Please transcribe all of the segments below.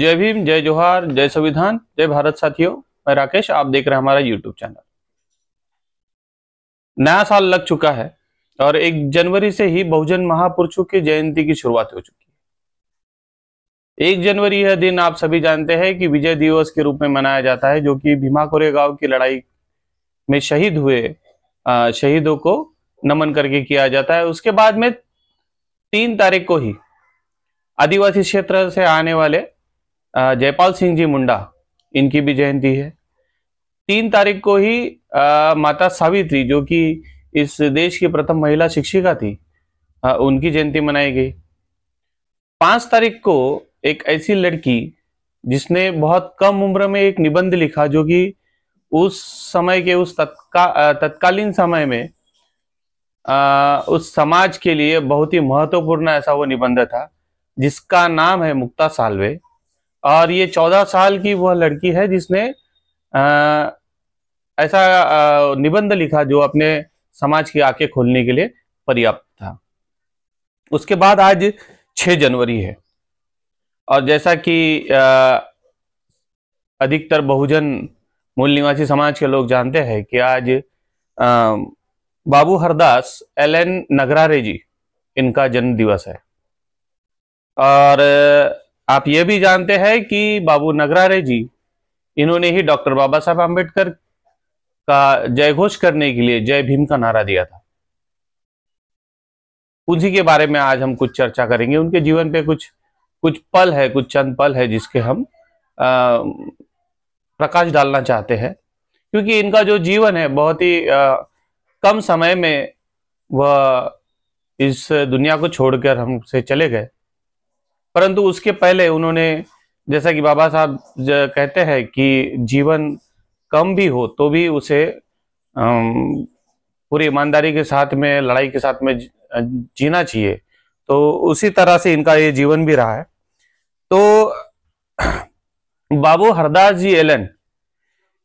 जय भीम, जय जोहार, जय संविधान, जय भारत। साथियों, मैं राकेश, आप देख रहे हैं हमारा यूट्यूब चैनल। नया साल लग चुका है और 1 जनवरी से ही बहुजन महापुरुषों की जयंती की शुरुआत हो चुकी है। 1 जनवरी यह दिन आप सभी जानते हैं कि विजय दिवस के रूप में मनाया जाता है, जो कि भीमा कोरेगांव की लड़ाई में शहीद हुए शहीदों को नमन करके किया जाता है। उसके बाद में 3 तारीख को ही आदिवासी क्षेत्र से आने वाले जयपाल सिंह जी मुंडा, इनकी भी जयंती है। 3 तारीख को ही माता सावित्री, जो कि इस देश की प्रथम महिला शिक्षिका थी, उनकी जयंती मनाई गई। 5 तारीख को एक ऐसी लड़की जिसने बहुत कम उम्र में एक निबंध लिखा, जो कि उस समय के उस तत्कालीन समय में उस समाज के लिए बहुत ही महत्वपूर्ण ऐसा वो निबंध था, जिसका नाम है मुक्ता साल्वे। और ये 14 साल की वह लड़की है जिसने ऐसा निबंध लिखा जो अपने समाज की आंखें खोलने के लिए पर्याप्त था। उसके बाद आज 6 जनवरी है और जैसा कि अधिकतर बहुजन मूल निवासी समाज के लोग जानते हैं कि आज बाबू हरदास एल.एन. नगरारे जी, इनका जन्म दिवस है। और आप ये भी जानते हैं कि बाबू नगरारे जी, इन्होंने ही डॉक्टर बाबा साहब आम्बेडकर का जय घोष करने के लिए जय भीम का नारा दिया था। उसी के बारे में आज हम कुछ चर्चा करेंगे। उनके जीवन पे कुछ पल है, कुछ चंद पल है जिसके हम प्रकाश डालना चाहते हैं, क्योंकि इनका जो जीवन है बहुत ही कम समय में वह इस दुनिया को छोड़कर हमसे चले गए। परंतु उसके पहले उन्होंने, जैसा कि बाबा साहब कहते हैं कि जीवन कम भी हो तो भी उसे पूरी ईमानदारी के साथ में, लड़ाई के साथ में जीना चाहिए। तो उसी तरह से इनका ये जीवन भी रहा है। तो बाबू हरदास जी एल.एन.,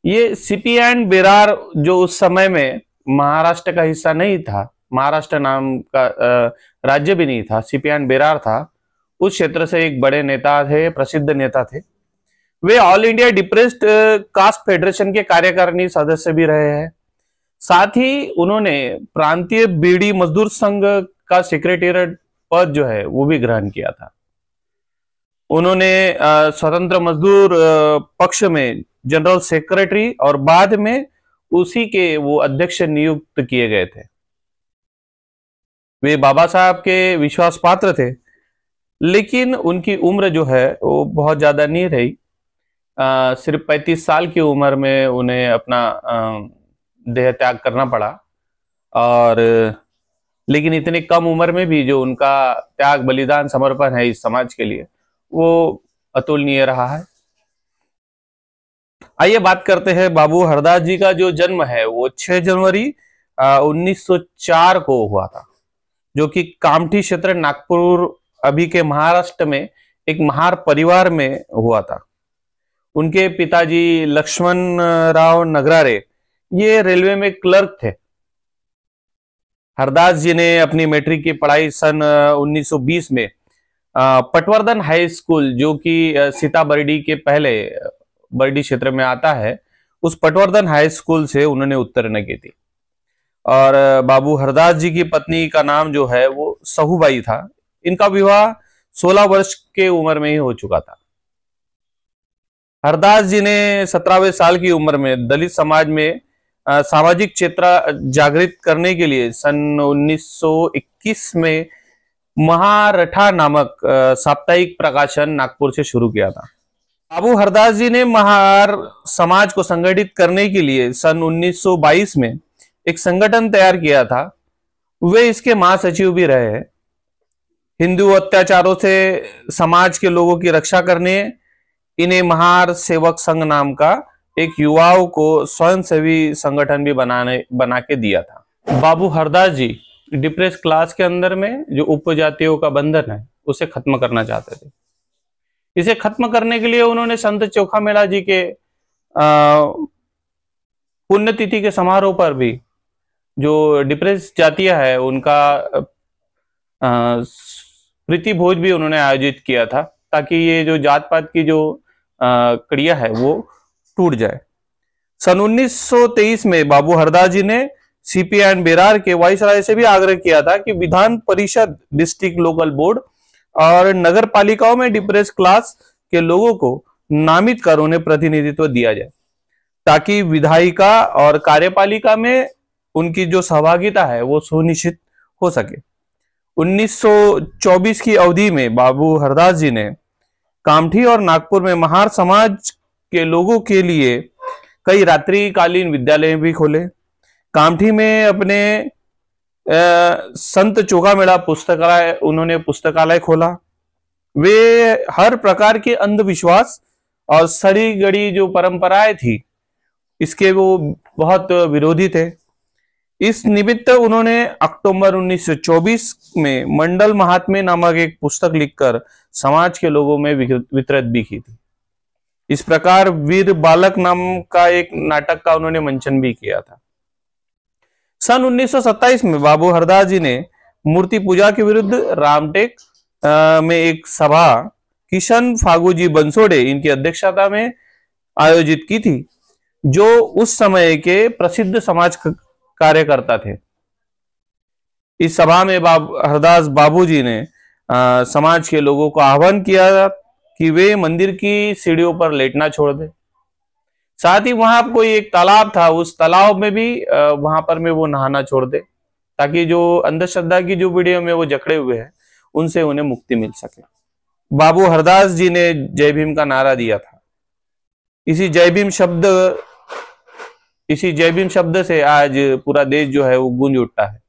ये सीपी एंड बेरार, जो उस समय में महाराष्ट्र का हिस्सा नहीं था, महाराष्ट्र नाम का राज्य भी नहीं था, सीपी एंड बेरार था, उस क्षेत्र से एक बड़े नेता थे, प्रसिद्ध नेता थे। वे all India depressed caste federation के कार्यकारिणी सदस्य भी रहे हैं। साथ ही उन्होंने प्रांतीय बीड़ी मजदूर संघ का सेक्रेटेरिएट पद जो है वो भी ग्रहण किया था। उन्होंने स्वतंत्र मजदूर पक्ष में जनरल सेक्रेटरी और बाद में उसी के वो अध्यक्ष नियुक्त किए गए थे। वे बाबा साहब के विश्वास पात्र थे, लेकिन उनकी उम्र जो है वो बहुत ज्यादा नहीं रही। सिर्फ 35 साल की उम्र में उन्हें अपना देह त्याग करना पड़ा। और लेकिन इतनी कम उम्र में भी जो उनका त्याग, बलिदान, समर्पण है इस समाज के लिए, वो अतुलनीय रहा है। आइए बात करते हैं बाबू हरदास जी का जो जन्म है वो 6 जनवरी 1904 को हुआ था, जो कि कामठी क्षेत्र, नागपुर अभी के महाराष्ट्र में एक महार परिवार में हुआ था। उनके पिताजी लक्ष्मण राव नगरारे ये रेलवे में क्लर्क थे। हरदास जी ने अपनी मैट्रिक की पढ़ाई सन 1920 में पटवर्धन हाई स्कूल, जो कि सीताबर्डी के पहले बर्डी क्षेत्र में आता है, उस पटवर्धन हाई स्कूल से उन्होंने उत्तीर्ण की थी। और बाबू हरदास जी की पत्नी का नाम जो है वो सहूबाई था। इनका विवाह 16 वर्ष के उम्र में ही हो चुका था। हरदास जी ने 17वें साल की उम्र में दलित समाज में सामाजिक क्षेत्र जागृत करने के लिए सन 1921 में महारठा नामक साप्ताहिक प्रकाशन नागपुर से शुरू किया था। बाबू हरदास जी ने महार समाज को संगठित करने के लिए सन 1922 में एक संगठन तैयार किया था। वे इसके महासचिव भी रहे हैं। हिंदू अत्याचारों से समाज के लोगों की रक्षा करने इन्हें महार सेवक संघ नाम का एक युवाओं को स्वयंसेवी संगठन भी बना के दिया था। बाबू हरदास जी डिप्रेस क्लास के अंदर में जो उपजातियों का बंधन है उसे खत्म करना चाहते थे। इसे खत्म करने के लिए उन्होंने संत चोखा मेला जी के पुण्यतिथि के समारोह पर भी जो डिप्रेस जातियां है उनका प्रीति भोज भी उन्होंने आयोजित किया था, ताकि ये जो जात पात की जो कड़िया है वो टूट जाए। सन 1923 में बाबू हरदास जी ने सीपी एंड बेरार के वाइसराय से भी आग्रह किया था कि Vidhan Parishad, district local board और नगर पालिकाओं में डिप्रेस क्लास के लोगों को नामित कर उन्हें प्रतिनिधित्व दिया जाए, ताकि विधायिका और कार्यपालिका में उनकी जो सहभागिता है वो सुनिश्चित हो सके। 1924 की अवधि में बाबू हरदास जी ने कामठी और नागपुर में महार समाज के लोगों के लिए कई रात्रिकालीन विद्यालय भी खोले। कामठी में अपने संत चोगामेड़ा पुस्तकालय, उन्होंने पुस्तकालय खोला। वे हर प्रकार के अंधविश्वास और सड़ी गड़ी जो परंपराएं थी इसके वो बहुत विरोधी थे। इस निमित्त उन्होंने अक्टूबर 1924 में मंडल महात्म्य नामक एक पुस्तक लिखकर समाज के लोगों में वितरित भी की थी। इस प्रकार वीर बालक नाम का एक नाटक का उन्होंने मंचन भी किया था। सन 1927 में बाबू हरदास जी ने मूर्ति पूजा के विरुद्ध रामटेक में एक सभा किशन फागूजी बंसोड़े इनकी अध्यक्षता में आयोजित की थी, जो उस समय के प्रसिद्ध समाज कार्यकर्ता थे। इस सभा में हरदास बाबूजी ने समाज के लोगों को आह्वान किया कि वे मंदिर की सीढ़ियों पर लेटना छोड़ दें। साथ ही वहां कोई एक तालाब था, उस तालाब में भी वहां पर में वो नहाना छोड़ दे, ताकि जो अंधश्रद्धा की जो वीडियो में वो जकड़े हुए हैं उनसे उन्हें मुक्ति मिल सके। बाबू हरदास जी ने जय भीम का नारा दिया था। इसी जय भीम शब्द से आज पूरा देश जो है वो गूंज उठता है।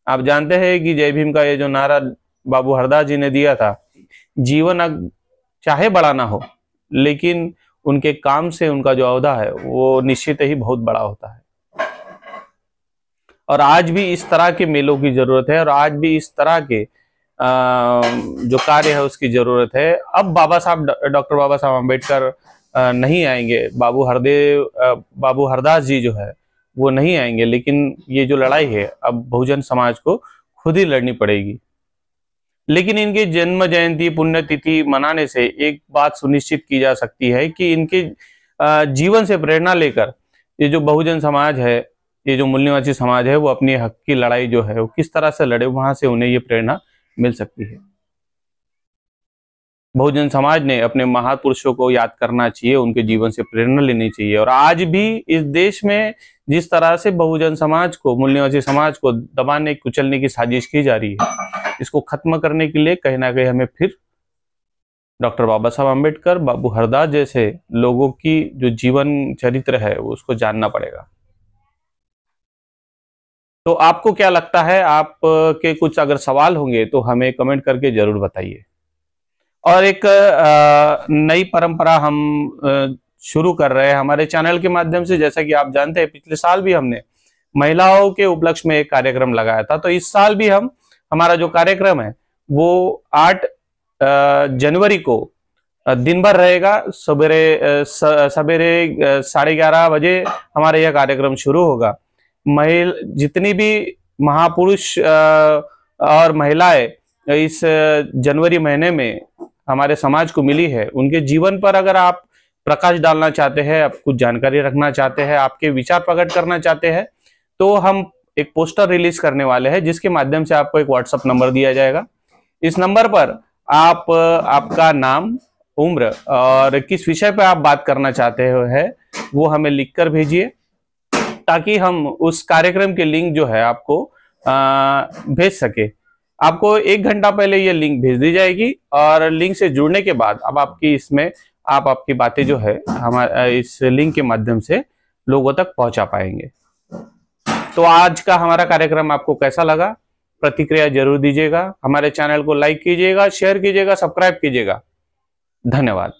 आप जानते हैं कि जय भीम का ये जो नारा बाबू हरदास जी ने दिया था, जीवन चाहे बड़ा ना हो लेकिन उनके काम से उनका जो औहदा है वो निश्चित ही बहुत बड़ा होता है। और आज भी इस तरह के मेलों की जरूरत है और आज भी इस तरह के जो कार्य है उसकी जरूरत है। अब डॉक्टर बाबा साहब अम्बेडकर नहीं आएंगे, बाबू हरदास जी जो है वो नहीं आएंगे, लेकिन ये जो लड़ाई है अब बहुजन समाज को खुद ही लड़नी पड़ेगी। लेकिन इनके जन्म जयंती पुण्यतिथि मनाने से एक बात सुनिश्चित की जा सकती है कि इनके जीवन से प्रेरणा लेकर ये जो बहुजन समाज है, ये जो मूल्यवाची समाज है, वो अपनी हक की लड़ाई जो है वो किस तरह से लड़े, वहां से उन्हें ये प्रेरणा मिल सकती है। बहुजन समाज ने अपने महापुरुषों को याद करना चाहिए, उनके जीवन से प्रेरणा लेनी चाहिए। और आज भी इस देश में जिस तरह से बहुजन समाज को, मूल्यवाची समाज को दबाने कुचलने की साजिश की जा रही है, इसको खत्म करने के लिए कहीं ना कहीं हमें फिर डॉक्टर बाबा साहब अम्बेडकर, बाबू हरदास जैसे लोगों की जो जीवन चरित्र है उसको जानना पड़ेगा। तो आपको क्या लगता है? आपके कुछ अगर सवाल होंगे तो हमें कमेंट करके जरूर बताइए। और एक नई परंपरा हम शुरू कर रहे हैं हमारे चैनल के माध्यम से। जैसा कि आप जानते हैं पिछले साल भी हमने महिलाओं के उपलक्ष्य में एक कार्यक्रम लगाया था, तो इस साल भी हमारा जो कार्यक्रम है वो 8 जनवरी को दिन भर रहेगा। सवेरे 11:30 बजे हमारा यह कार्यक्रम शुरू होगा। जितनी भी महापुरुष और महिलाएं इस जनवरी महीने में हमारे समाज को मिली है, उनके जीवन पर अगर आप प्रकाश डालना चाहते हैं, आप कुछ जानकारी रखना चाहते हैं, आपके विचार प्रकट करना चाहते हैं, तो हम एक पोस्टर रिलीज करने वाले हैं, जिसके माध्यम से आपको एक व्हाट्सएप नंबर दिया जाएगा। इस नंबर पर आप आपका नाम, उम्र और किस विषय पर आप बात करना चाहते हैं वो हमें लिखकर भेजिए, ताकि हम उस कार्यक्रम के लिंक जो है आपको भेज सके। आपको 1 घंटा पहले ये लिंक भेज दी जाएगी और लिंक से जुड़ने के बाद अब आपकी बातें जो है हमारे इस लिंक के माध्यम से लोगों तक पहुंचा पाएंगे। तो आज का हमारा कार्यक्रम आपको कैसा लगा? प्रतिक्रिया जरूर दीजिएगा। हमारे चैनल को लाइक कीजिएगा, शेयर कीजिएगा, सब्सक्राइब कीजिएगा। धन्यवाद।